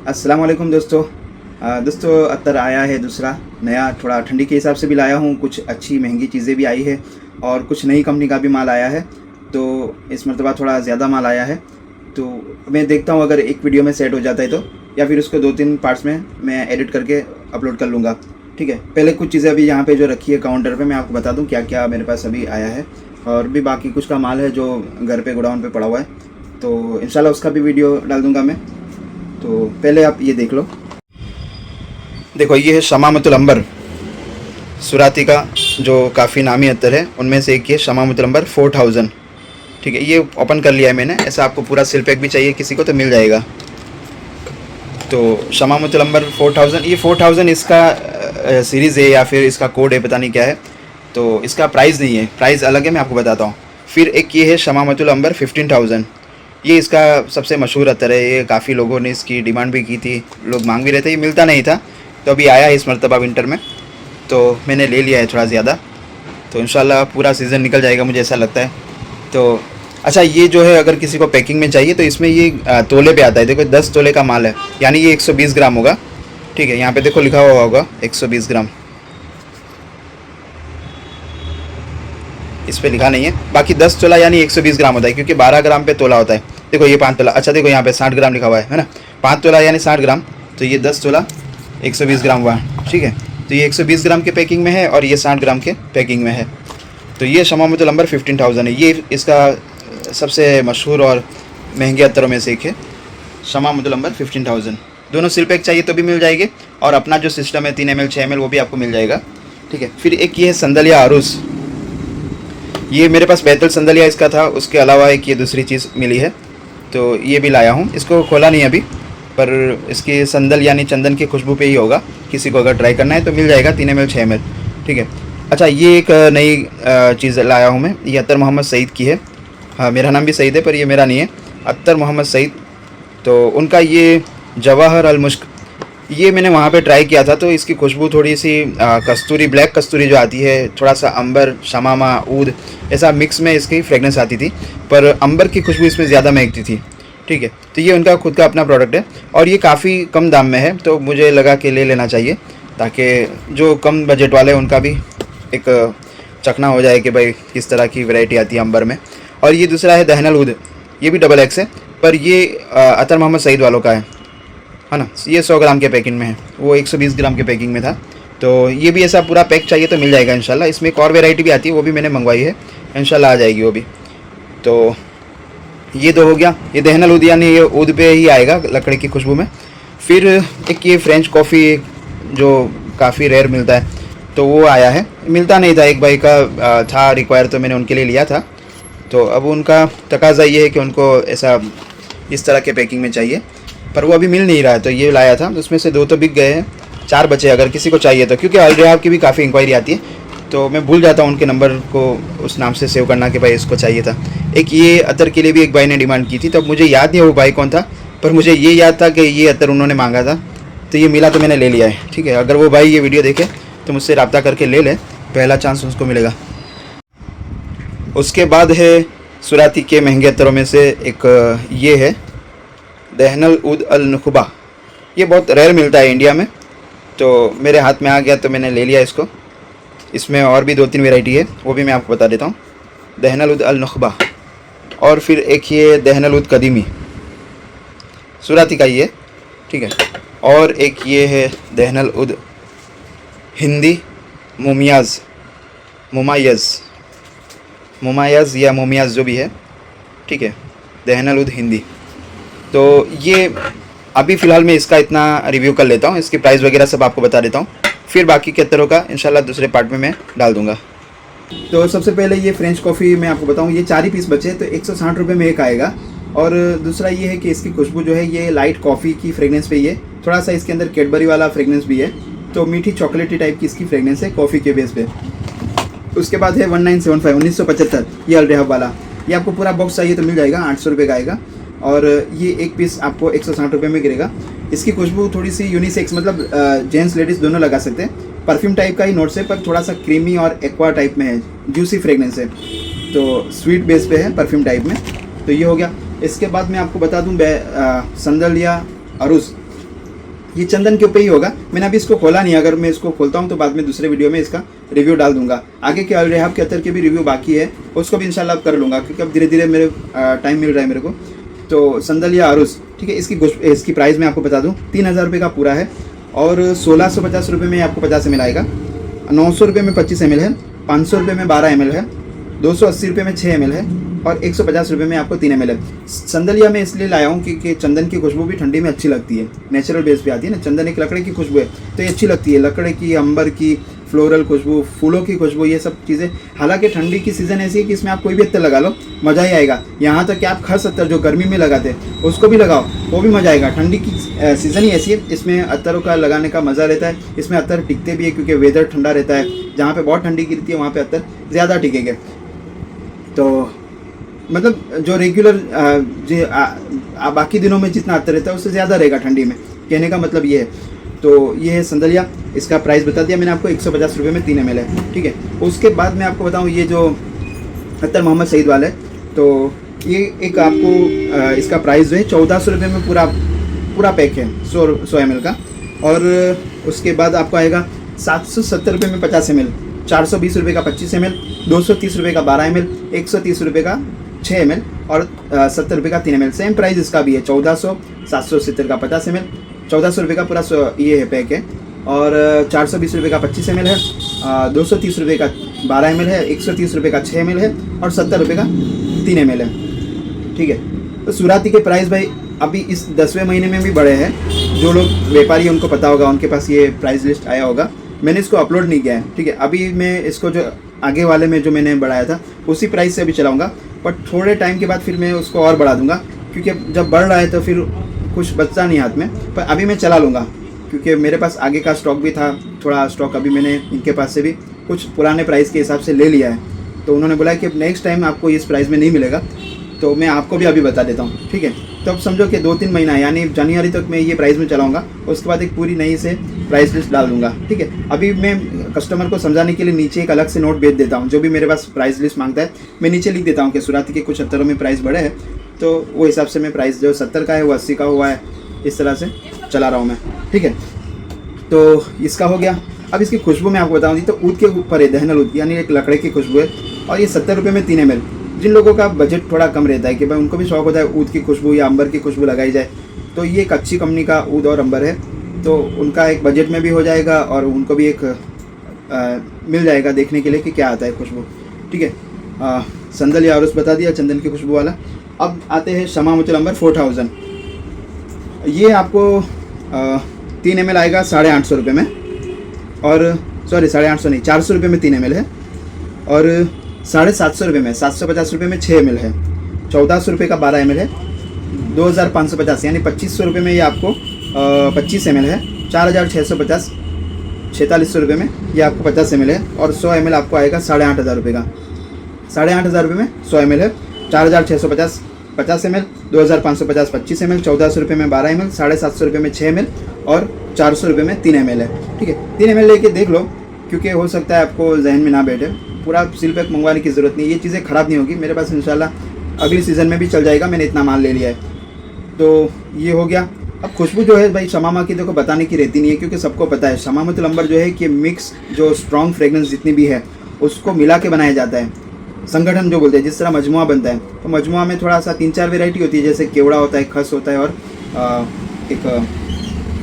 अस्सलाम वालेकुम दोस्तों। दोस्तों अत्तर आया है दूसरा नया, थोड़ा ठंडी के हिसाब से भी लाया हूँ, कुछ अच्छी महंगी चीज़ें भी आई है और कुछ नई कंपनी का भी माल आया है। तो इस मरतबा थोड़ा ज़्यादा माल आया है, तो मैं देखता हूँ अगर एक वीडियो में सेट हो जाता है तो, या फिर उसको 2-3 पार्ट्स में मैं एडिट करके अपलोड कर लूँगा। ठीक है, पहले कुछ चीज़ें अभी यहाँ पे जो रखी है काउंटर पे मैं आपको बता दूँ क्या क्या मेरे पास अभी आया है, और भी बाकी कुछ का माल है जो घर पे गोडाउन पे पड़ा हुआ है, तो इंशाल्लाह उसका भी वीडियो डाल दूँगा मैं। तो पहले आप ये देख लो। देखो ये है शमामतुल अंबर, सुराती का जो काफ़ी नामी अत्तर है उनमें से एक ये शमामतुल अंबर 4000। ठीक है, ये ओपन कर लिया है मैंने। ऐसा आपको पूरा सिल पैक भी चाहिए किसी को तो मिल जाएगा। तो शमामतुल अंबर 4000, ये 4000 इसका सीरीज़ है या फिर इसका कोड है, पता नहीं क्या है। तो इसका प्राइस नहीं है, प्राइस अलग है, मैं आपको बताता हूँ। फिर एक ये है शमामतुल अंबर 15000, ये इसका सबसे मशहूर अत्तर है। ये काफ़ी लोगों ने इसकी डिमांड भी की थी, लोग मांग भी रहे थे, ये मिलता नहीं था, तो अभी आया है इस मरतबा विंटर में, तो मैंने ले लिया है थोड़ा ज़्यादा। तो इंशाल्लाह पूरा सीज़न निकल जाएगा, मुझे ऐसा लगता है। तो अच्छा, ये जो है अगर किसी को पैकिंग में चाहिए तो इसमें ये तोले पे आता है। देखो 10 तोले का माल है, यानी ये 120 ग्राम होगा। ठीक है, यहाँ पे देखो लिखा हुआ होगा 120 ग्राम, इस पर लिखा नहीं है। बाकी 10 तोला यानी 120 ग्राम होता है, क्योंकि 12 ग्राम पे तोला होता है। देखो ये 5 तोला, अच्छा देखो यहाँ पे 60 ग्राम लिखा हुआ है ना, 5 तोला यानी 60 ग्राम, तो ये 10 तोला 120 ग्राम हुआ। ठीक है, तो ये 120 ग्राम के पैकिंग में है और ये 60 ग्राम के पैकिंग में है। तो ये शमामतुल अंबर 15000 है, ये इसका सबसे मशहूर और महंगे अत्तरों में से एक है, शमामतुल अंबर 15000। दोनों सिल पैक चाहिए तो भी मिल जाएंगे, और अपना जो सिस्टम है 3 ml 6 ml वो भी आपको मिल जाएगा। ठीक है, फिर एक ये है संदलिया अरूस, ये मेरे पास बैतल संदलिया इसका था, उसके अलावा एक ये दूसरी चीज़ मिली है, तो ये भी लाया हूँ। इसको खोला नहीं अभी, पर इसकी संदल यानी चंदन की खुशबू पे ही होगा। किसी को अगर ट्राई करना है तो मिल जाएगा 3 ml 6 ml। ठीक है, अच्छा ये एक नई चीज़ लाया हूँ मैं, ये अत्तर मोहम्मद सईद की है। हाँ, मेरा नाम भी सईद है पर ये मेरा नहीं है, अत्तर मोहम्मद सईद। तो उनका ये जवाहर अल मुश्क, ये मैंने वहाँ पे ट्राई किया था, तो इसकी खुशबू थोड़ी सी कस्तूरी, ब्लैक कस्तूरी जो आती है, थोड़ा सा अंबर, शमामा, ऊद, ऐसा मिक्स में इसकी फ्रेगनेंस आती थी, पर अंबर की खुशबू इसमें ज़्यादा महकती थी। ठीक है, तो ये उनका खुद का अपना प्रोडक्ट है और ये काफ़ी कम दाम में है, तो मुझे लगा कि ले लेना चाहिए, ताकि जो कम बजट वाले उनका भी एक चखना हो जाए कि भाई किस तरह की वैरायटी आती है अंबर में। और ये दूसरा है दहनल ऊद, ये भी XX है, पर ये अत्तर मोहम्मद सईद वालों का है ना। ये 100 ग्राम के पैकिंग में है, वो 120 ग्राम के पैकिंग में था। तो ये भी ऐसा पूरा पैक चाहिए तो मिल जाएगा इंशाल्लाह। इसमें एक और वैरायटी भी आती है, वो भी मैंने मंगवाई है, इंशाल्लाह आ जाएगी वो भी। तो ये तो हो गया, ये दहनल ऊद यानी ये ऊद पे ही आएगा लकड़ी की खुशबू में। फिर एक ये फ्रेंच कॉफ़ी जो काफ़ी रेयर मिलता है, तो वो आया है, मिलता नहीं था, एक भाई का था रिक्वायर, तो मैंने उनके लिए लिया था। तो अब उनका तकाज़ा ये है कि उनको ऐसा इस तरह के पैकिंग में चाहिए, पर वो अभी मिल नहीं रहा है, तो ये लाया था। उसमें से 2 तो बिक गए हैं, 4 बचे अगर किसी को चाहिए तो, क्योंकि अलरिहाब की भी काफ़ी इंक्वायरी आती है, तो मैं भूल जाता हूँ उनके नंबर को उस नाम से सेव करना कि भाई इसको चाहिए था। एक ये अत्तर के लिए भी एक भाई ने डिमांड की थी, तब मुझे याद नहीं है वो भाई कौन था, पर मुझे ये याद था कि ये अत्तर उन्होंने मांगा था, तो ये मिला तो मैंने ले लिया है। ठीक है, अगर वो भाई ये वीडियो देखे तो मुझसे रब्ता करके ले ले, पहला चांस उसको मिलेगा। उसके बाद है सुराती के महंगे अत्तरों में से एक ये है दहनल ऊद अल नुखबा, ये बहुत रेयर मिलता है इंडिया में, तो मेरे हाथ में आ गया तो मैंने ले लिया इसको। इसमें और भी 2-3 वैरायटी है, वो भी मैं आपको बता देता हूँ। दहनल ऊद अल नुखबा, और फिर एक ये दहनल ऊद कदीमी, सुराती का ये। ठीक है, और एक ये है दहनल ऊद हिंदी मुमायज़ या मुमायज़ जो भी है। ठीक है, दहनल ऊद हिंदी। तो ये अभी फ़िलहाल मैं इसका इतना रिव्यू कर लेता हूँ, इसकी प्राइस वगैरह सब आपको बता देता हूँ, फिर बाकी के अत्तरों का इंशाल्लाह दूसरे पार्ट में मैं डाल दूँगा। तो सबसे पहले ये फ्रेंच कॉफ़ी मैं आपको बताऊँ, ये 4 ही पीस बचे, तो 160 रुपये में एक आएगा। और दूसरा ये है कि इसकी खुशबू जो है ये लाइट कॉफ़ी की फ्रेगनेंस पे ही है, थोड़ा सा इसके अंदर कैडबरी वाला फ्रेगनेंस भी है, तो मीठी चॉकलेटी टाइप की इसकी फ्रेगनेंस है कॉफ़ी के बेस पे। उसके बाद है 1975 1975, ये अलरिहाब वाला, ये आपको पूरा बॉक्स चाहिए तो मिल जाएगा, 800 रुपये का आएगा, और ये एक पीस आपको 160 रुपये में गिरेगा। इसकी खुशबू थोड़ी सी यूनिसेक्स, मतलब जेंट्स लेडीज़ दोनों लगा सकते हैं, परफ्यूम टाइप का ही नोट्स है, पर थोड़ा सा क्रीमी और एक्वा टाइप में है, जूसी फ्रेगनेंस है, तो स्वीट बेस पे है परफ्यूम टाइप में। तो ये हो गया। इसके बाद मैं आपको बता दूं संदलिया अरूस, ये चंदन के ऊपर ही होगा। मैंने अभी इसको खोला नहीं, अगर मैं इसको खोलता हूँ तो बाद में दूसरे वीडियो में इसका रिव्यू डाल दूंगा। आगे के अलरेहाब के अत्तर के भी रिव्यू बाकी है, उसको भी इंशाल्लाह कर लूँगा, क्योंकि अब धीरे धीरे मेरे टाइम मिल रहा है मेरे को। तो संदलिया अरुस, ठीक है, इसकी प्राइस मैं आपको बता दूँ, 3000 रुपये का पूरा है और 1650 रुपये में आपको 50 ml आएगा। 900 रुपये में 25 ml है, 500 रुपये में 12 ml है, 280 रुपये में 6 ml है और 150 रुपये में आपको 3 ml है। संदलिया मैं इसलिए लाया हूँ कि चंदन की खुशबू भी ठंडी में अच्छी लगती है, नेचुरल बेस पे आती है ना। चंदन एक लकड़े की खुशबू है तो ये अच्छी लगती है, लकड़े की, अंबर की, फ्लोरल खुशबू, फूलों की खुशबू, ये सब चीज़ें। हालांकि ठंडी की सीज़न ऐसी है कि इसमें आप कोई भी अत्तर लगा लो मज़ा ही आएगा। यहाँ तक कि आप खस अत्तर जो गर्मी में लगाते हैं उसको भी लगाओ, वो भी मज़ा आएगा। ठंडी की सीज़न ही ऐसी है, इसमें अत्तरों का लगाने का मज़ा रहता है। इसमें अत्तर टिकते भी है क्योंकि वेदर ठंडा रहता है। जहाँ पे बहुत ठंडी गिरती है वहाँ पे अत्तर ज़्यादा टिकेंगे। तो मतलब जो रेगुलर बाकी दिनों में जितना अत्तर रहता है उससे ज़्यादा रहेगा ठंडी में, कहने का मतलब ये है। तो ये है संदलिया, इसका प्राइस बता दिया मैंने आपको, 150 रुपये में 3 ml है, ठीक है। उसके बाद मैं आपको बताऊँ ये जो अत्तर मोहम्मद सईद वाला है, तो ये एक आपको इसका प्राइस जो है 1400 रुपये में पूरा पैक है 100 ml का। और उसके बाद आपको आएगा 770 रुपये में 50 ml, 420 रुपये का 25 ml, 230 रुपये का 12 ml, 130 रुपये का 6 ml और 70 रुपये का 3 ml। सेम प्राइस इसका भी है 1400, 770 का 50 ml, 1400 रुपये का पूरा ये है पैक है। और 420 रुपये का 25 ml है, 230 रुपये का 12 ml है, 130 रुपये का 6 ml है और 70 रुपये का 3 ml है, ठीक है। तो सुराती के प्राइस भाई अभी इस 10वें महीने में भी बढ़े हैं। जो लोग व्यापारी उनको पता होगा, उनके पास ये प्राइस लिस्ट आया होगा। मैंने इसको अपलोड नहीं किया है, ठीक है। अभी मैं इसको जो आगे वाले में जो मैंने बढ़ाया था उसी प्राइस से अभी चलाऊँगा, बट थोड़े टाइम के बाद फिर मैं उसको और बढ़ा दूँगा, क्योंकि जब बढ़ रहा है तो फिर कुछ बचता नहीं हाथ में। पर अभी मैं चला लूँगा क्योंकि मेरे पास आगे का स्टॉक भी था, थोड़ा स्टॉक अभी मैंने इनके पास से भी कुछ पुराने प्राइस के हिसाब से ले लिया है। तो उन्होंने बोला कि नेक्स्ट टाइम आपको इस प्राइस में नहीं मिलेगा, तो मैं आपको भी अभी बता देता हूँ, ठीक है। तो अब समझो कि 2-3 महीना यानी जनवरी तक मैं ये प्राइस में चलाऊँगा, उसके बाद एक पूरी नई से प्राइस लिस्ट डाल दूँगा, ठीक है। अभी मैं कस्टमर को समझाने के लिए नीचे एक अलग से नोट भेज देता हूँ, जो भी मेरे पास प्राइस लिस्ट मांगता है मैं नीचे लिख देता हूँ कि सुराती के कुछ अत्तरों में प्राइस बढ़े हैं, तो वो हिसाब से मैं प्राइस जो 70 का है वो 80 का हुआ है, इस तरह से चला रहा हूँ मैं, ठीक है। तो इसका हो गया। अब इसकी खुशबू मैं आपको बताऊँ दी, तो ऊद के ऊपर है, दहनल ऊद यानी एक लकड़े की खुशबू है और ये 70 रुपये में 3 ml। जिन लोगों का बजट थोड़ा कम रहता है कि भाई उनको भी शौक होता है ऊद की खुशबू या अंबर की खुशबू लगाई जाए, तो ये एक अच्छी कंपनी का ऊद और अंबर है, तो उनका एक बजट में भी हो जाएगा और उनको भी एक मिल जाएगा देखने के लिए कि क्या आता है खुशबू, ठीक है। संदलिया अरुस बता दिया, चंदन की खुशबू वाला। अब आते हैं शमामुतुल अंबर 4000। ये आपको 3 ml आएगा 850 रुपये में, और सॉरी 850 नहीं, 400 रुपये में 3 ml है और 750 रुपये में, 750 रुपये में 6 ml है, 1400 रुपये का 12 ml है, 2550 यानी 2500 रुपये में ये आपको 25 ml है, 4650 4600 रुपये में ये आपको 50 ml है और 100 ml आपको आएगा 8500 रुपये का। 8500 रुपये में 100 ml है, 4650 50 ml, 2550 25 ml, 1400 रुपये में 12 ml, 750 रुपये में 6 ml और 400 रुपये में 3 ml है, ठीक है। 3 ml लेके देख लो, क्योंकि हो सकता है आपको जहन में ना बैठे, पूरा सील पैक मंगवाने की ज़रूरत नहीं, ये चीज़ें ख़राब नहीं होगी मेरे पास, इंशाल्लाह अगली सीज़न में भी चल जाएगा, मैंने इतना माल ले लिया है। तो ये हो गया। अब खुशबू जो है भाई शमामा की देखो बताने की रहती नहीं है, क्योंकि सबको पता है शमामुतुल अंबर जो है कि मिक्स जो स्ट्रॉन्ग फ्रेगरेंस जितनी भी है उसको मिला के बनाया जाता है, संगठन जो बोलते हैं, जिस तरह मजमुआ बनता है। तो मजमुआ में थोड़ा सा 3-4 वेराइटी होती है, जैसे केवड़ा होता है, खस होता है और एक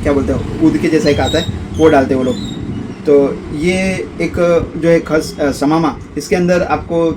क्या बोलते हैं ऊद के जैसा एक आता है, वो डालते हैं वो लोग। तो ये एक जो है खस शमामा, इसके अंदर आपको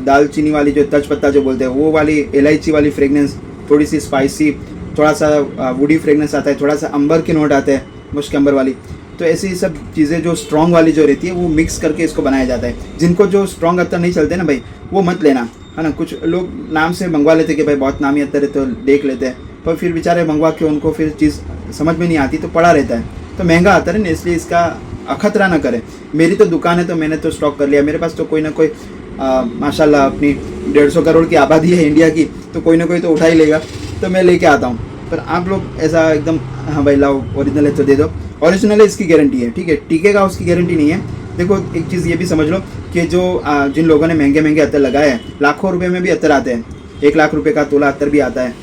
दालचीनी वाली जो तेजपत्ता जो बोलते हैं वो वाली, इलायची वाली फ्रेगनेंस, थोड़ी सी स्पाइसी, थोड़ा सा वुडी फ्रेगनेंस आता है, थोड़ा सा अंबर के नोट आते हैं, मुश्क अंबर वाली। तो ऐसी सब चीज़ें जो स्ट्रॉन्ग वाली जो रहती है वो मिक्स करके इसको बनाया जाता है। जिनको जो स्ट्रॉन्ग अत्तर नहीं चलते ना भाई, वो मत लेना, है ना। कुछ लोग नाम से मंगवा लेते कि भाई बहुत नामी अत्तर है तो देख लेते हैं, पर फिर बेचारे मंगवा के उनको फिर चीज़ समझ में नहीं आती तो पड़ा रहता है, तो महंगा आता है ना, इसलिए इसका अखतरा ना करें। मेरी तो दुकान है तो मैंने तो स्टॉक कर लिया, मेरे पास तो कोई ना कोई माशाल्लाह अपनी 150 करोड़ की आबादी है इंडिया की, तो कोई ना कोई तो उठा ही लेगा, तो मैं लेके आता हूँ। पर आप लोग ऐसा एकदम हाँ भाई लाओ ओरिजिनल है तो दे दो, ओरिजिनल है इसकी गारंटी है, ठीक है, टिकेगा उसकी गारंटी नहीं है। देखो एक चीज़ ये भी समझ लो कि जो जिन लोगों ने महंगे महंगे अत्तर लगाए हैं, लाखों रुपए में भी अत्तर आते हैं, 1 लाख रुपए का तोला अत्तर भी आता है,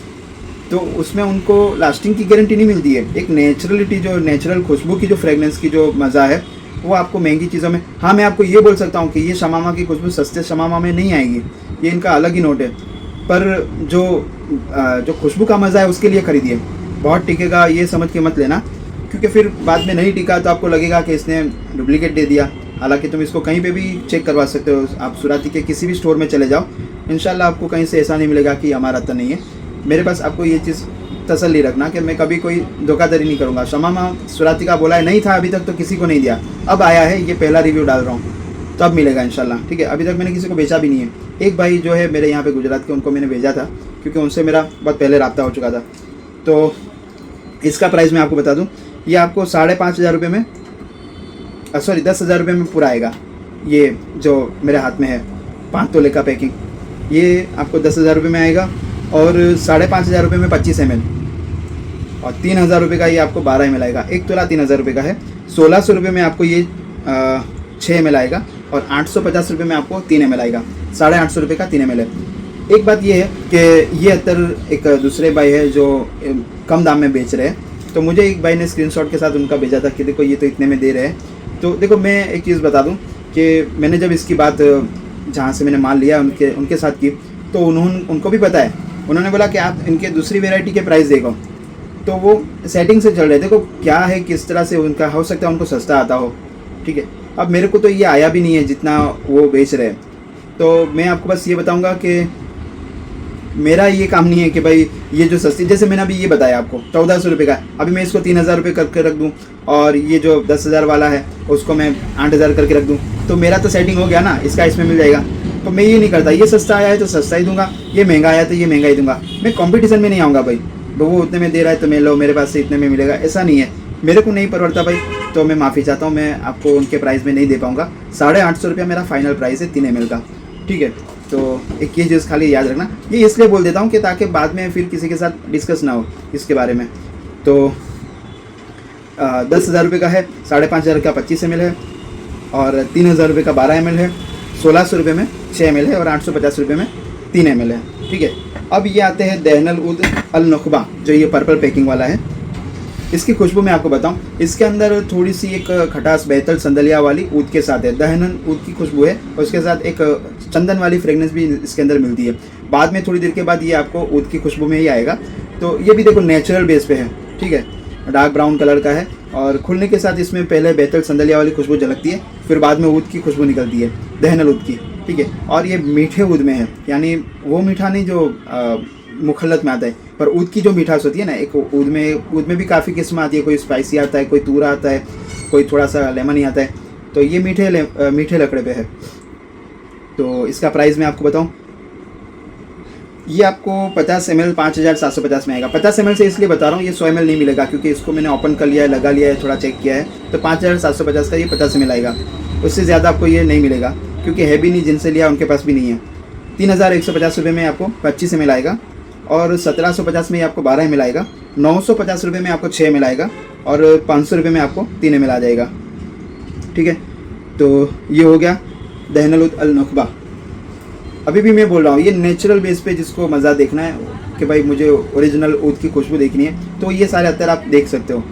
तो उसमें उनको लास्टिंग की गारंटी नहीं मिलती है। एक नेचुरलिटी, जो नेचुरल खुशबू की जो फ्रेगनेंस की जो मज़ा है वो आपको महंगी चीज़ों में, हाँ मैं आपको ये बोल सकता हूँ कि ये शमामा की खुशबू सस्ते शमामा में नहीं आएगी, ये इनका अलग ही नोट है। पर जो खुशबू का मज़ा है उसके लिए ख़रीदिए, बहुत टिकेगा ये समझ के मत लेना, क्योंकि फिर बाद में नहीं टिका तो आपको लगेगा कि इसने डुप्लीकेट दे दिया। हालांकि तुम इसको कहीं पे भी चेक करवा सकते हो, आप सुराती के किसी भी स्टोर में चले जाओ, इंशाल्लाह आपको कहीं से ऐसा नहीं मिलेगा कि हमारा तो नहीं है। मेरे पास आपको ये चीज़ तसल्ली रखना कि मैं कभी कोई धोखाधड़ी नहीं करूँगा। शमामा सुराती का बोला है, नहीं था अभी तक तो किसी को नहीं दिया, अब आया है, ये पहला रिव्यू डाल रहा हूँ, तो अब मिलेगा इंशाल्लाह, ठीक है। अभी तक मैंने किसी को बेचा भी नहीं है। एक भाई जो है मेरे यहाँ पे गुजरात के, उनको मैंने भेजा था क्योंकि उनसे मेरा बहुत पहले रब्ता हो चुका था। तो इसका प्राइस मैं आपको बता दूँ, ये आपको 5,500 रुपये में, सॉरी 10,000 रुपये में पूरा आएगा। ये जो मेरे हाथ में है 5 तोले का पैकिंग, ये आपको 10,000 रुपये में आएगा, और 5,500 रुपये में 25 ml, और 3,000 रुपये का ये आपको 12 ml आएगा। 1 तोला 3,000 रुपये का है। 1,600 रुपये में आपको ये 6 ml आएगा, और 850 रुपये में आपको 3 ml आएगा। 850 रुपये का 3 ml है। एक बात ये है कि ये अत्तर एक दूसरे भाई है जो कम दाम में बेच रहे हैं, तो मुझे एक भाई ने स्क्रीनशॉट के साथ उनका भेजा था कि देखो ये तो इतने में दे रहे हैं। तो देखो मैं एक चीज़ बता दूं कि मैंने जब इसकी बात जहाँ से मैंने माल लिया उनके साथ की, तो उनको भी पता है। उन्होंने बोला कि आप इनके दूसरी वेराइटी के प्राइस देखो, तो वो सेटिंग से चल रहे। देखो क्या है, किस तरह से उनका हो सकता है उनको सस्ता आता हो, ठीक है। अब मेरे को तो ये आया भी नहीं है जितना वो बेच रहे हैं, तो मैं आपको बस ये बताऊँगा कि मेरा ये काम नहीं है कि भाई ये जो सस्ती, जैसे मैंने अभी ये बताया आपको 1,400 रुपये का, अभी मैं इसको 3,000 रुपये करके रख दूँ, और ये जो 10,000 वाला है उसको मैं 8,000 करके रख दूँ, तो मेरा तो सेटिंग हो गया ना, इसका इसमें मिल जाएगा। तो मैं ये नहीं करता, ये सस्ता आया है तो सस्ता ही दूंगा, ये महंगा आया तो ये महंगा ही दूंगा। मैं कंपटीशन में नहीं आऊँगा भाई, वो उतने में दे रहा है तो मैं लो, मेरे पास से इतने में मिलेगा, ऐसा नहीं है। मेरे को नहीं परवड़ता भाई, तो मैं माफ़ी चाहता हूँ, मैं आपको उनके प्राइस में नहीं दे पाऊँगा। 850 रुपया मेरा फाइनल प्राइस है 3 ml का, ठीक है। तो एक ये चीज़ खाली याद रखना, ये इसलिए बोल देता हूँ कि ताकि बाद में फिर किसी के साथ डिस्कस ना हो इसके बारे में। तो 10,000 रुपये का है, 5,500 का 25 ml है, और 3,000 रुपये का 12 ml है, 1,600 रुपये में 6 ml है, और 850 रुपये में 3 ml है, ठीक है। अब ये आते हैं दहनल उद अल नुखबा, जो ये पर्पल पैकिंग वाला है। इसकी खुशबू मैं आपको बताऊं, इसके अंदर थोड़ी सी एक खटास बेहतर संदलिया वाली ऊद के साथ है, दहनन ऊद की खुशबू है, और उसके साथ एक चंदन वाली फ्रेगनेंस भी इसके अंदर मिलती है। बाद में थोड़ी देर के बाद ये आपको ऊद की खुशबू में ही आएगा। तो ये भी देखो नेचुरल बेस पे है, ठीक है, डार्क ब्राउन कलर का है, और खुलने के साथ इसमें पहले बेहतर संदलिया वाली खुशबू झलकती है, फिर बाद में ऊद की खुशबू निकलती है, दहनल ऊद की, ठीक है। और ये मीठे ऊद में है, यानी वो मीठा नहीं जो मुखल्लत में आता है, पर ऊद की जो मिठास होती है ना, एक ऊद में भी काफ़ी किस्म आती है, कोई स्पाइसी आता है, कोई तूरा आता है, कोई थोड़ा सा लेमनी आता है, तो ये मीठे लकड़े पे है। तो इसका प्राइस मैं आपको बताऊं, ये आपको 50 ml 5,750 में आएगा। 50 ml से इसलिए बता रहा हूँ, ये 100 ml नहीं मिलेगा, क्योंकि इसको मैंने ओपन कर लिया है, लगा लिया है, थोड़ा चेक किया है, तो 5,750 का ये 50 ml आएगा। उससे ज़्यादा आपको ये नहीं मिलेगा, क्योंकि है भी नहीं, जिनसे लिया उनके पास भी नहीं है। 3,150 रुपये में आपको 25 ml आएगा, और 1,750 में आपको 12 ml आएगा, 950 रुपये में आपको 6 ml आएगा, और 500 रुपये में आपको 3 ml आ जाएगा, ठीक है। तो ये हो गया दहनल उद अल नुखबा। अभी भी मैं बोल रहा हूँ, ये नेचुरल बेस पे जिसको मज़ा देखना है कि भाई मुझे ओरिजिनल ऊद की खुशबू देखनी है, तो ये सारे अत्तर आप देख सकते हो।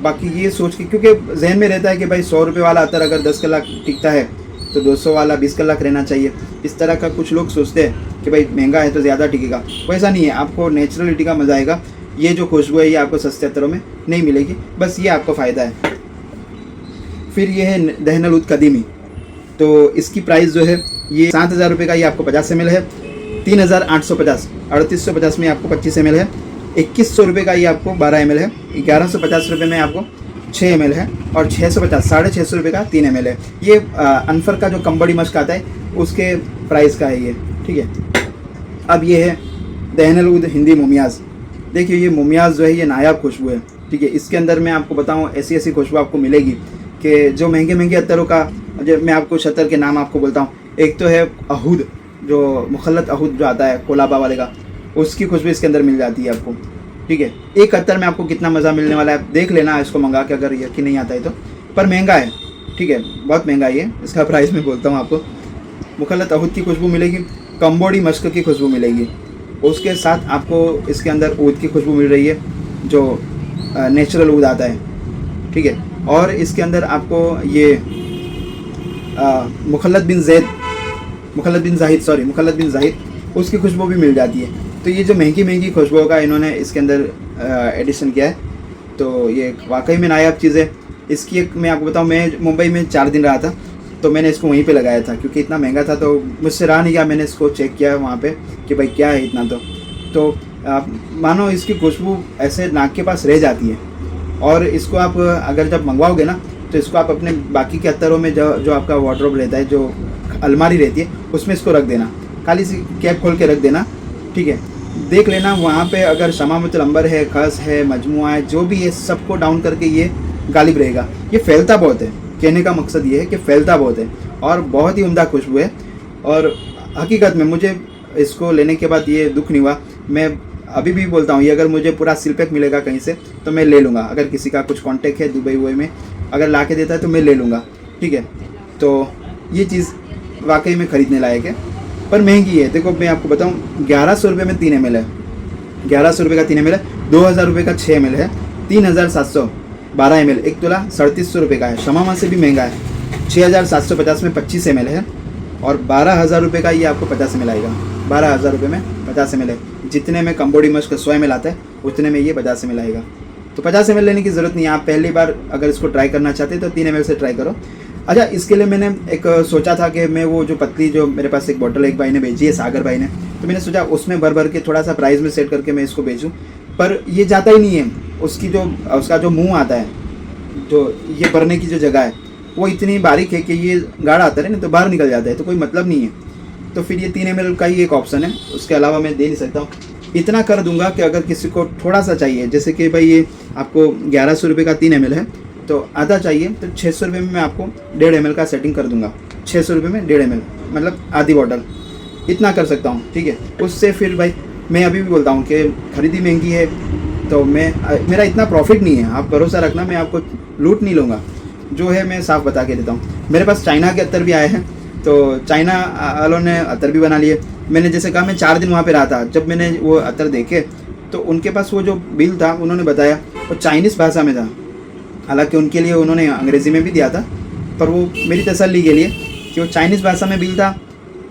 बाकी ये सोच के, क्योंकि जहन में रहता है कि भाई 100 रुपये वाला अत्तर अगर 10 कलाक टिकता है तो 200 वाला 20 कलाक रहना चाहिए। इस तरह का कुछ लोग सोचते हैं कि भाई महंगा है तो ज़्यादा टिकेगा, वैसा नहीं है। आपको नेचुरलिटी का मज़ा आएगा। ये जो खुशबू है ये आपको सस्ते अत्तरों में नहीं मिलेगी, बस ये आपको फ़ायदा है। फिर ये है दहनल उद कदीमी, तो इसकी प्राइस जो है ये 7,000 रुपये का, ये आपको 50 ml है। 3,850, 3,850 में आपको 25 ml है। 2,100 रुपये का ये आपको 12 ml है। 1,150 रुपये में आपको 6 ml है, और 650 650 रुपये का 3 ml है। ये अनफर का जो कंबड़ी मश्क आता है उसके प्राइस का है ये, ठीक है। अब ये है दहनल उद हिंदी मोमियाज़। देखिए ये मोमियाज़ जो है ये नायाब खुशबू है, ठीक है। इसके अंदर मैं आपको बताऊँ ऐसी खुशबू आपको मिलेगी कि जो महंगे अत्तरों का, जब मैं आपको शतर के नाम आपको बोलता हूँ, एक तो है अहूद, जो मुखल्लत अहूद जो आता है कोलाबा वाले का, उसकी खुशबू इसके अंदर मिल जाती है आपको, ठीक है। एक अत्तर में आपको कितना मज़ा मिलने वाला है देख लेना इसको मंगा के, अगर यकीन नहीं आता है तो। पर महंगा है, ठीक है, बहुत महंगा है ये। इसका प्राइस मैं बोलता हूँ आपको। मुखल्लत अहूद की खुशबू मिलेगी, कंबोड़ी मश्क की खुशबू मिलेगी, उसके साथ आपको इसके अंदर ऊद की खुशबू मिल रही है, जो नेचुरल ऊद आता है, ठीक है। और इसके अंदर आपको ये मुखल्लद बिन जाहिद उसकी खुशबू भी मिल जाती है। तो ये जो महंगी खुशबुओं का इन्होंने इसके अंदर एडिशन किया है, तो ये वाकई में नायाब चीज़ है। इसकी एक मैं आपको बताऊँ, मैं मुंबई में 4 दिन रहा था, तो मैंने इसको वहीं पे लगाया था क्योंकि इतना महंगा था, तो मुझसे रहा नहीं गया, मैंने इसको चेक किया वहाँ पे कि भाई क्या है इतना। तो आप मानो इसकी खुशबू ऐसे नाक के पास रह जाती है। और इसको आप अगर जब मंगवाओगे ना, तो इसको आप अपने बाकी के अत्तरों में जो आपका वार्डरोब रहता है, जो अलमारी रहती है, उसमें इसको रख देना, खाली सी कैप खोल के रख देना, ठीक है। देख लेना वहाँ पे अगर शमामुतुल अंबर है, खस है, मजमुआ है, जो भी है, सबको डाउन करके ये गालिब रहेगा। ये फैलता बहुत है, कहने का मकसद ये है कि फैलता बहुत है और बहुत ही उम्दा खुशबू है। और हकीकत में मुझे इसको लेने के बाद ये दुख नहीं हुआ। मैं अभी भी बोलता हूँ, ये अगर मुझे पूरा सील पैक मिलेगा कहीं से तो मैं ले लूँगा। अगर किसी का कुछ कांटेक्ट है दुबई वुबई में, अगर ला के देता है तो मैं ले लूँगा, ठीक है। तो ये चीज़ वाकई में ख़रीदने लायक है, पर महंगी है। देखो मैं आपको बताऊँ, 1100 रुपये में 3 ml है, 1100 रुपये का 3 ml है, 2000 रुपये का 6 ml है, 3712 ml, 1 तोला 3700 रुपये का है। शमामा से भी महंगा है, 6750 में 25 ml है, और 12000 रुपये का ये आपको 50 ml आएगा। 12000 रुपये में 50 ml है। जितने में कंबोडी मस्क 100 ml आता है, उतने में ये 50 ml आएगा। तो 50 ml लेने की ज़रूरत नहीं है। आप पहली बार अगर इसको ट्राई करना चाहते हैं तो 3 ml से ट्राई करो। अच्छा, इसके लिए मैंने एक सोचा था कि मैं वो जो पतली, जो मेरे पास एक बॉटल एक भाई ने भेजी है, सागर भाई ने, तो मैंने सोचा उसमें भर के थोड़ा सा प्राइस में सेट करके मैं इसको बेचूँ, पर ये जाता ही नहीं है। उसका जो मुँह आता है, जो ये भरने की जो जगह है, वो इतनी बारीक है कि ये गाढ़ा आता है ना, तो बाहर निकल जाता है, तो कोई मतलब नहीं है। तो फिर ये 3 ml का ही एक ऑप्शन है, उसके अलावा मैं दे नहीं सकता हूँ। इतना कर दूंगा कि अगर किसी को थोड़ा सा चाहिए, जैसे कि भाई ये आपको 1100 रुपये का 3 ml है, तो आधा चाहिए, तो 600 रुपये में मैं आपको 1.5 ml का सेटिंग कर दूंगा। 600 रुपये में 1.5 ml, मतलब आधी बॉटल, इतना कर सकता हूँ, ठीक है। उससे फिर भाई मैं अभी भी बोलता हूँ कि खरीदी महंगी है, तो मेरा इतना प्रॉफिट नहीं है। आप भरोसा रखना, मैं आपको लूट नहीं लूँगा, जो है मैं साफ बता के देता हूँ। मेरे पास चाइना के अत्तर भी आए हैं, तो चाइना वालों ने अत्तर भी बना लिए। मैंने जैसे कहा, मैं 4 दिन वहाँ पे रहा था। जब मैंने वो अत्तर देखे तो उनके पास वो जो बिल था, उन्होंने बताया वो चाइनीज़ भाषा में था। हालांकि उनके लिए उन्होंने अंग्रेज़ी में भी दिया था, पर वो मेरी तसल्ली के लिए कि वो चाइनीज़ भाषा में बिल था।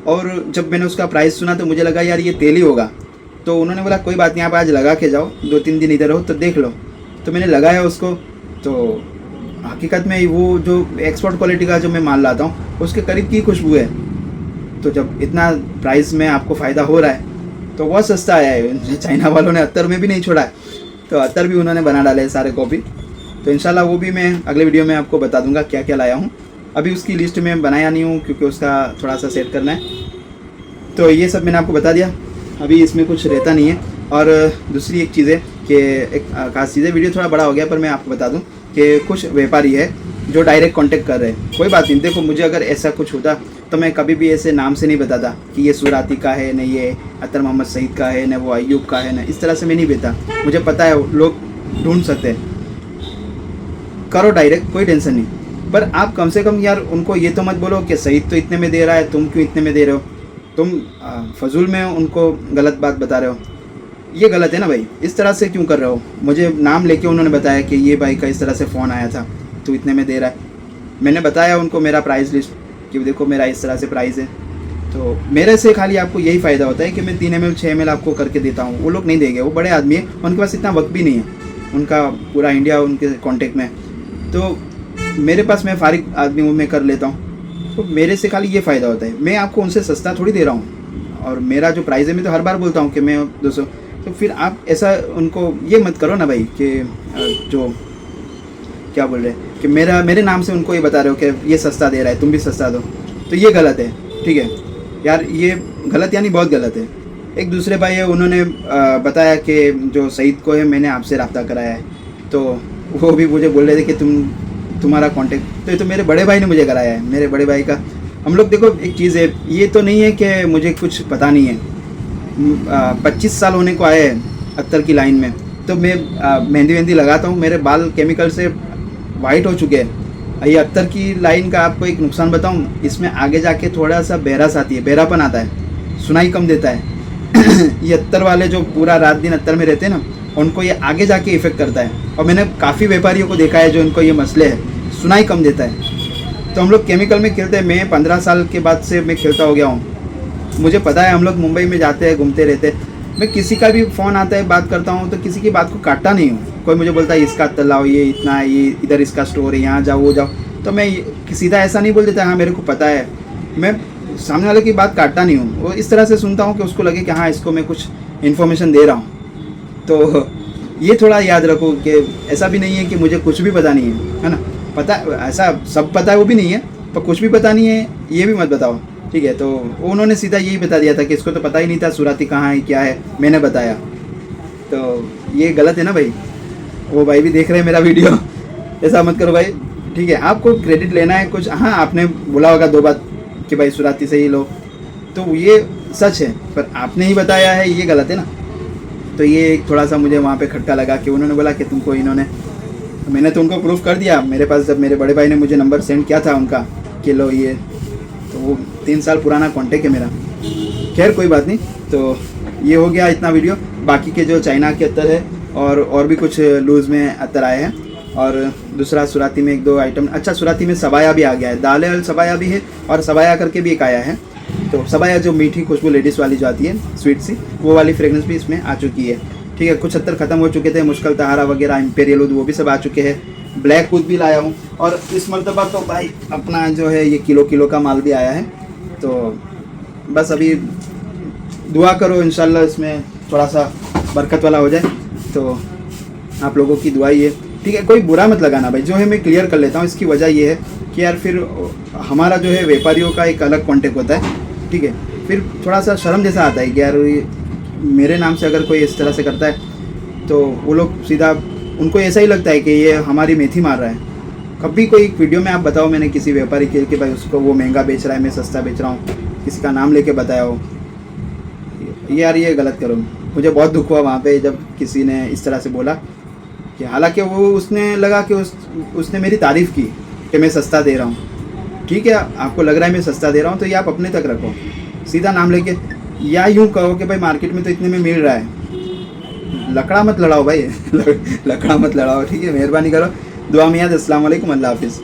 और जब मैंने उसका प्राइस सुना तो मुझे लगा यार ये तेल ही होगा। तो उन्होंने बोला कोई बात नहीं, आप आज लगा के जाओ, 2-3 दिन इधर हो तो देख लो। तो मैंने लगाया उसको, तो हकीकत में वो जो एक्सपोर्ट क्वालिटी का जो मैं माल लाता हूँ, उसके करीब की खुशबू है। तो जब इतना प्राइस में आपको फ़ायदा हो रहा है तो बहुत सस्ता आया है। चाइना वालों ने अत्तर में भी नहीं छोड़ा है, तो अत्तर भी उन्होंने बना डाले सारे कॉपी। तो इंशाल्लाह वो भी मैं अगले वीडियो में आपको बता दूंगा क्या क्या लाया हूँ। अभी उसकी लिस्ट में बनाया नहीं हूँ क्योंकि उसका थोड़ा सा सेट करना है। तो ये सब मैंने आपको बता दिया, अभी इसमें कुछ रहता नहीं है। और दूसरी एक चीज़ है कि एक खास चीज़ है, वीडियो थोड़ा बड़ा हो गया, पर मैं आपको बता दूँ कि कुछ व्यापारी है जो डायरेक्ट कांटेक्ट कर रहे हैं। कोई बात नहीं, देखो मुझे अगर ऐसा कुछ होता तो मैं कभी भी ऐसे नाम से नहीं बताता कि ये सुराती का है, न ये अतर मोहम्मद सईद का है, न वो अयूब का है, न इस तरह से मैं नहीं बेचता। मुझे पता है लोग ढूंढ सकते हैं, करो डायरेक्ट, कोई टेंशन नहीं। पर आप कम से कम यार उनको ये तो मत बोलो कि सईद तो इतने में दे रहा है, तुम क्यों इतने में दे रहे हो। तुम फजूल में उनको गलत बात बता रहे हो, ये गलत है ना भाई। इस तरह से क्यों कर रहे हो। मुझे नाम लेके उन्होंने बताया कि ये भाई का इस तरह से फ़ोन आया था, तो इतने में दे रहा है। मैंने बताया उनको मेरा प्राइस लिस्ट कि देखो मेरा इस तरह से प्राइस है। तो मेरे से खाली आपको यही फ़ायदा होता है कि मैं 3 ml 6 ml आपको करके देता हूँ। वो लोग नहीं देंगे, वो बड़े आदमी है, उनके पास इतना वक्त भी नहीं है, उनका पूरा इंडिया उनके कॉन्टेक्ट में। तो मेरे पास मैं फारिग आदमी हूँ, मैं कर लेता हूँ। तो मेरे से खाली ये फ़ायदा होता है, मैं आपको उनसे सस्ता थोड़ी दे रहा हूँ। और मेरा जो प्राइस है, मैं तो हर बार बोलता हूँ कि मैं 200। तो फिर आप ऐसा उनको ये मत करो ना भाई कि जो क्या बोल रहे हैं कि मेरे नाम से उनको ये बता रहे हो कि ये सस्ता दे रहा है, तुम भी सस्ता दो। तो ये गलत है, ठीक है यार, ये गलत यानी बहुत गलत है। एक दूसरे भाई है, उन्होंने बताया कि जो सईद को है मैंने आपसे रब्ता कराया है, तो वो भी मुझे बोल रहे थे कि तुम्हारा कांटेक्ट, तो ये तो मेरे बड़े भाई ने मुझे कराया है, मेरे बड़े भाई का। हम लोग देखो एक चीज़ है, ये तो नहीं है कि मुझे कुछ पता नहीं है। 25 साल होने को आए हैं अत्तर की लाइन में, तो मैं मेहंदी लगाता हूँ, मेरे बाल केमिकल से वाइट हो चुके हैं। ये अत्तर की लाइन का आपको एक नुकसान बताऊँ, इसमें आगे जाके थोड़ा सा बहरास आती है, बहरापन आता है, सुनाई कम देता है। ये अत्तर वाले जो पूरा रात दिन अत्तर में रहते हैं ना, उनको ये आगे जाके इफेक्ट करता है। और मैंने काफ़ी व्यापारियों को देखा है जो इनको ये मसले है, सुनाई कम देता है। तो हम लोग केमिकल में खेलते हैं, मैं 15 साल के बाद से मैं खेलता हो गया हूँ, मुझे पता है। हम लोग मुंबई में जाते हैं, घूमते रहते हैं, मैं किसी का भी फ़ोन आता है, बात करता हूँ तो किसी की बात को काटता नहीं हूँ। कोई मुझे बोलता है इसका अत्तर लाओ, ये इतना है, ये इधर इसका स्टोर है, यहाँ जाओ वो जाओ, तो मैं सीधा ऐसा नहीं बोल देता हाँ मेरे को पता है। मैं सामने वाले की बात काटता नहीं हूँ, वो इस तरह से सुनता हूँ कि उसको लगे कि हाँ इसको मैं कुछ इन्फॉर्मेशन दे रहा हूँ। तो ये थोड़ा याद रखो कि ऐसा भी नहीं है कि मुझे कुछ भी पता नहीं है ना। पता ऐसा सब पता है वो भी नहीं है, पर कुछ भी पता नहीं है ये भी मत बताओ, ठीक है। तो उन्होंने सीधा यही बता दिया था कि इसको तो पता ही नहीं था सुराती कहाँ है क्या है, मैंने बताया। तो ये गलत है ना भाई, वो भाई भी देख रहे हैं मेरा वीडियो, ऐसा मत करो भाई, ठीक है। आपको क्रेडिट लेना है कुछ, हाँ आपने बोला होगा 2 बात कि भाई सुराती से ही लो, तो ये सच है, पर आपने ही बताया है, ये गलत है ना। तो ये थोड़ा सा मुझे वहाँ पे खटका लगा कि उन्होंने बोला कि तुमको इन्होंने, मैंने तो उनको प्रूफ कर दिया। मेरे पास जब मेरे बड़े भाई ने मुझे नंबर सेंड किया था उनका कि लो ये, तो वो 3 साल पुराना कॉन्टेक्ट है मेरा। खैर कोई बात नहीं, तो ये हो गया इतना वीडियो। बाकी के जो चाइना के अत्तर है और भी कुछ लूज़ में अत्तर आए हैं, और दूसरा सुराती में 1-2 आइटम, अच्छा सुराती में सबाया भी आ गया है, दाल है सबाया भी है, और सबाया करके भी एक आया है। तो सबाया जो मीठी खुशबू लेडीज़ वाली जो आती है स्वीट सी, वो वाली फ्रेगनेंस भी इसमें आ चुकी है, ठीक है। कुछ अत्तर ख़त्म हो चुके थे, मुश्किल तहारा वगैरह, इंपेरियल ऊद, वो भी सब आ चुके हैं। ब्लैक ऊद भी लाया हूँ, और इस मरतबा तो भाई अपना जो है ये किलो का माल भी आया है। तो बस अभी दुआ करो इंशाल्लाह इसमें थोड़ा सा बरकत वाला हो जाए, तो आप लोगों की दुआ ही है, ठीक है। कोई बुरा मत लगाना भाई, जो है मैं क्लियर कर लेता हूँ। इसकी वजह ये है कि यार फिर हमारा जो है व्यापारियों का एक अलग कॉन्टेक्ट होता है, ठीक है। फिर थोड़ा सा शर्म जैसा आता है कि यार मेरे नाम से अगर कोई इस तरह से करता है तो वो लोग सीधा, उनको ऐसा ही लगता है कि ये हमारी मेथी मार रहा है। कभी कोई वीडियो में आप बताओ मैंने किसी व्यापारी के भाई उसको वो महंगा बेच रहा है, मैं सस्ता बेच रहा हूँ, किसी का नाम लेके बताया हो, यार ये गलत करो। मुझे बहुत दुख हुआ वहाँ पे जब किसी ने इस तरह से बोला, कि हालांकि वो उसने लगा कि उसने मेरी तारीफ़ की कि मैं सस्ता दे रहा हूँ, ठीक है। आपको लग रहा है मैं सस्ता दे रहा हूँ तो ये आप अपने तक रखो, सीधा नाम लेके, या यूँ कहो कि भाई मार्केट में तो इतने में मिल रहा है। लकड़ा मत लड़ाओ भाई लकड़ा मत लड़ाओ, ठीक है। मेहरबानी करो, दुआ में याद। अस्सलाम वालेकुम, अल्लाह हाफिज़।